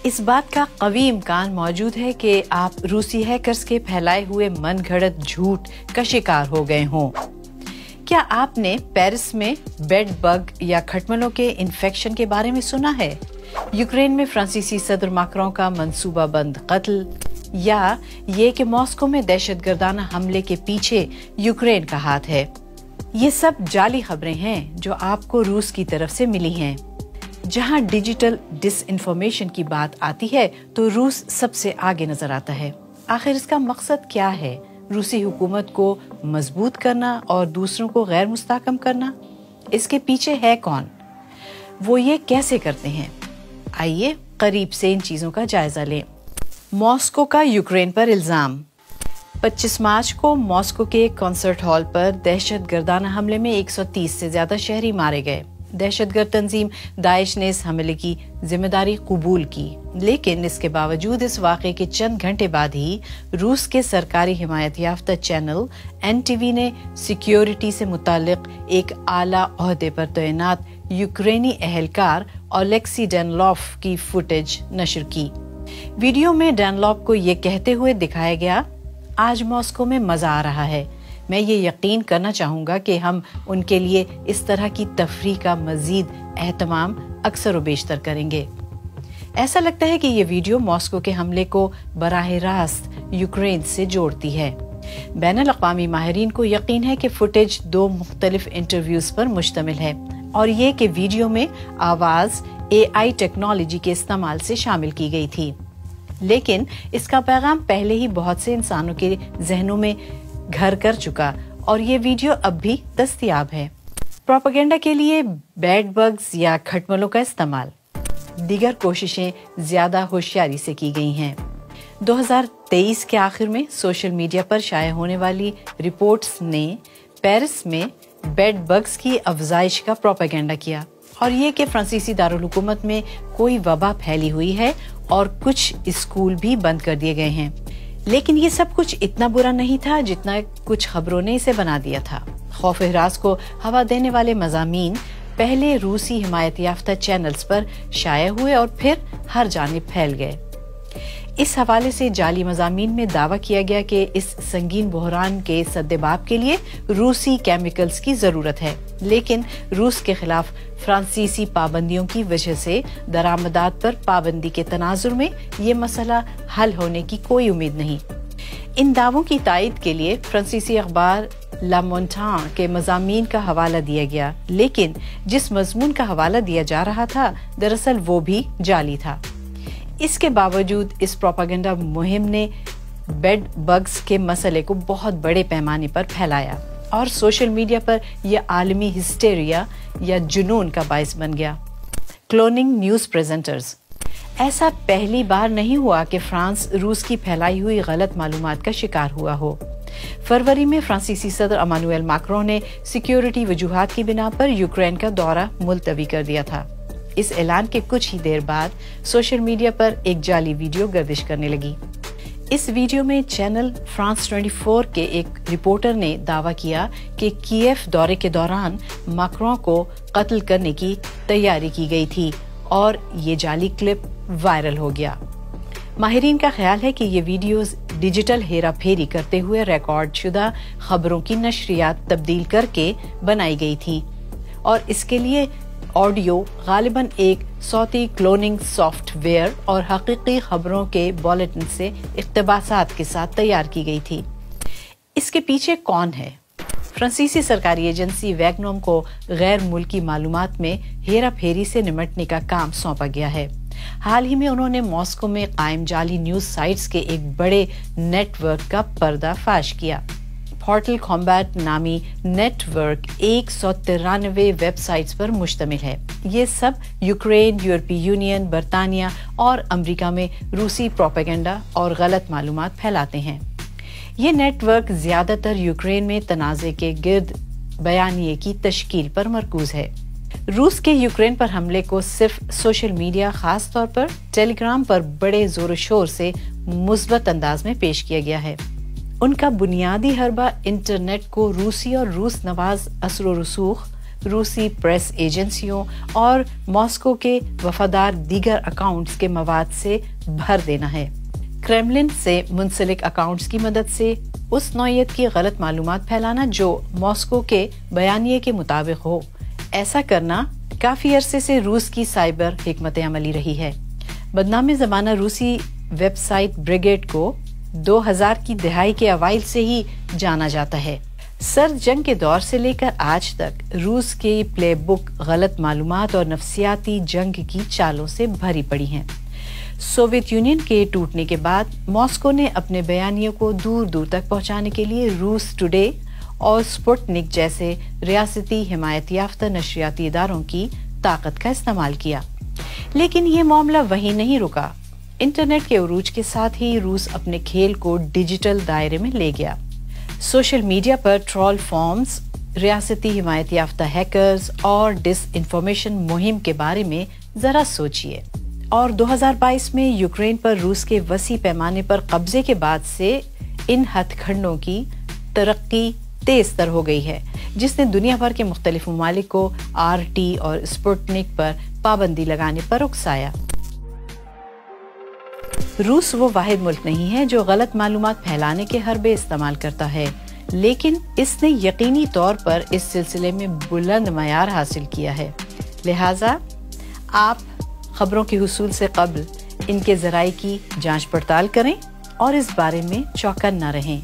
इस बात का कवी इम्कान मौजूद है कि आप रूसी हैकर्स के फैलाए हुए मनगढ़ंत झूठ का शिकार हो गए हों। क्या आपने पेरिस में बेड बग या खटमलों के इन्फेक्शन के बारे में सुना है? यूक्रेन में फ्रांसीसी सदर मैक्रों का मंसूबाबंद कत्ल, या ये कि मॉस्को में दहशतगर्दाना हमले के पीछे यूक्रेन का हाथ है? ये सब जाली खबरें हैं जो आपको रूस की तरफ से मिली हैं। जहां डिजिटल डिसइंफॉर्मेशन की बात आती है तो रूस सबसे आगे नजर आता है। आखिर इसका मकसद क्या है? रूसी हुकूमत को मजबूत करना और दूसरों को गैर मुस्तहकम करना? इसके पीछे है कौन? वो ये कैसे करते हैं? आइए करीब से इन चीजों का जायजा लें। मॉस्को का यूक्रेन पर इल्जाम। 25 मार्च को मॉस्को के एक कॉन्सर्ट हॉल पर दहशतगर्दाना हमले में 130 से ज्यादा शहरी मारे गए। दहशतगर्द तंजीम दाइश ने इस हमले की जिम्मेदारी कबूल की, लेकिन इसके बावजूद इस वाक़े के चंद घंटे बाद ही रूस के सरकारी हिमायत याफ्ता चैनल NTV ने सिक्योरिटी से मुताल्लिक एक आला ओहदे पर तैनात यूक्रेनी एहलकार ओलेक्सी डैनलॉफ की फुटेज नशर की। वीडियो में डैनलॉफ को ये कहते हुए दिखाया गया, आज मॉस्को में मजा आ रहा है। मैं ये यकीन करना चाहूँगा कि हम उनके लिए इस तरह की तफरीह का मजीद एहतमाम अक्सर व बेशतर करेंगे। ऐसा लगता है कि ये वीडियो मॉस्को के हमले को बराह रास्त यूक्रेन से जोड़ती है। बैनुल अक़वामी माहिरीन को यकीन है कि फुटेज 2 मुख्तलिफ इंटरव्यूज पर मुश्तमिल है और ये कि वीडियो में आवाज़ AI टेक्नोलॉजी के इस्तेमाल से शामिल की गई थी, लेकिन इसका पैगाम पहले ही बहुत से इंसानों के जहनों में घर कर चुका और ये वीडियो अब भी दस्तयाब है। प्रोपेगेंडा के लिए बेड बग्स या खटमलों का इस्तेमाल। दीगर कोशिशें ज्यादा होशियारी से की गई हैं। 2023 के आखिर में सोशल मीडिया पर शाया होने वाली रिपोर्ट्स ने पेरिस में बेड बग्स की अफजाइश का प्रोपेगेंडा किया और ये कि फ्रांसीसी दारुल हुकूमत में कोई वबा फैली हुई है और कुछ स्कूल भी बंद कर दिए गए हैं। लेकिन ये सब कुछ इतना बुरा नहीं था जितना कुछ खबरों ने इसे बना दिया था। खौफ हिरास को हवा देने वाले मज़ामीन पहले रूसी हिमायत याफ्ता चैनल्स पर शाया हुए और फिर हर जानिब फैल गए। इस हवाले से जाली मज़ामीन में दावा किया गया कि इस संगीन बहरान के सद्देबाब के लिए रूसी केमिकल्स की जरूरत है, लेकिन रूस के खिलाफ फ्रांसीसी पाबंदियों की वजह से दरामदात पर पाबंदी के तनाजुर में ये मसला हल होने की कोई उम्मीद नहीं। इन दावों की तायद के लिए फ्रांसीसी अखबार ला मोंटान के मज़ामीन का हवाला दिया गया, लेकिन जिस मजमून का हवाला दिया जा रहा था दरअसल वो भी जाली था। इसके बावजूद इस प्रोपेगेंडा मुहिम ने बेड बग्स के मसले को बहुत बड़े पैमाने पर फैलाया और सोशल मीडिया पर यह आलमी हिस्टेरिया या जुनून का बायस बन गया। Cloning news presenters. ऐसा पहली बार नहीं हुआ कि फ्रांस रूस की फैलाई हुई गलत मालूमात का शिकार हुआ हो। फरवरी में फ्रांसीसी सदर इमानुएल मैक्रों ने सिक्योरिटी वजूहात की बिना पर यूक्रेन का दौरा मुलतवी कर दिया था। इस ऐलान के कुछ ही देर बाद सोशल मीडिया पर एक जाली वीडियो गर्दिश करने लगी। इस वीडियो में चैनल फ्रांस 24 के एक रिपोर्टर ने दावा किया कि कीव दौरे के दौरान मैक्रों को कत्ल करने की तैयारी की गई थी और ये जाली क्लिप वायरल हो गया। माहिरीन का ख्याल है कि ये वीडियोस डिजिटल हेरा फेरी करते हुए रिकॉर्ड शुदा खबरों की नशरियात तब्दील करके बनाई गई थी और इसके लिए ऑडियो गालिबन एक सौती क्लोनिंग सॉफ्टवेयर और हकीकी खबरों के बुलेटिन से इक्तबासात के साथ तैयार की गई थी। इसके पीछे कौन है? फ्रांसीसी सरकारी एजेंसी वैगनोम को गैर मुल्की मालूमात में हेरा फेरी से निमटने का काम सौंपा गया है। हाल ही में उन्होंने मॉस्को में कायम जाली न्यूज साइट्स के एक बड़े नेटवर्क का पर्दाफाश किया। पोर्टल कॉम्बैट नामी नेटवर्क 193 वेबसाइट्स पर मुश्तमिल है। ये सब यूक्रेन, यूरोपीय यूनियन, बरतानिया और अमेरिका में रूसी प्रोपेगेंडा और गलत मालूमात फैलाते हैं। ये नेटवर्क ज्यादातर यूक्रेन में तनाज़े के गिर्द बयानिए की तश्कील पर मरकूज है। रूस के यूक्रेन पर हमले को सिर्फ सोशल मीडिया, खास तौर पर टेलीग्राम पर बड़े जोर शोर से मुस्बत अंदाज में पेश किया गया है। उनका बुनियादी हरबा इंटरनेट को रूसी और रूस नवाज असर रसूख रूसी प्रेस एजेंसियों और मॉस्को के वफादार दीगर अकाउंट्स के मवाद से भर देना है। क्रेमलिन से मुंसलिक अकाउंट्स की मदद से उस नौयत की गलत मालूमात फैलाना जो मॉस्को के बयानिए के मुताबिक हो। ऐसा करना काफी अरसे से रूस की साइबर हिकमत अमली रही है। बदनाम ज़माना रूसी वेबसाइट ब्रिगेड को 2000 की दहाई के अवाइल से ही जाना जाता है। सर्द जंग के दौर से लेकर आज तक रूस की प्लेबुक गलत मालूमात और नफसियाती जंग की चालों से भरी पड़ी हैं। सोवियत यूनियन के टूटने के बाद मॉस्को ने अपने बयानियों को दूर दूर तक पहुंचाने के लिए रूस टुडे और स्पुतनिक जैसे रियासती हिमायत याफ्ता नशरियाती इदारों की ताकत का इस्तेमाल किया। लेकिन ये मामला वहीं नहीं रुका। इंटरनेट के उरूज के साथ ही रूस अपने खेल को डिजिटल दायरे में ले गया। सोशल मीडिया पर ट्रोल फॉर्म्स, रियासती हिमायत याफ्ता हैकर्स और डिसइंफॉर्मेशन मुहिम के बारे में जरा सोचिए। और 2022 में यूक्रेन पर रूस के वसी पैमाने पर कब्जे के बाद से इन हथखंडों की तरक्की तेज तर हो गई है, जिसने दुनिया भर के मुख्तलिफ ममालिक को RT और स्पुतनिक पर पाबंदी लगाने पर उकसाया। रूस वो वाहिद मुल्क नहीं है जो गलत मालूमात फैलाने के हरबे इस्तेमाल करता है, लेकिन इसने यकीनी तौर पर इस सिलसिले में बुलंद मयार हासिल किया है। लिहाजा आप खबरों के हुसूल से कब्ल इनके ज़राए की जांच पड़ताल करें और इस बारे में चौकन्ना रहें।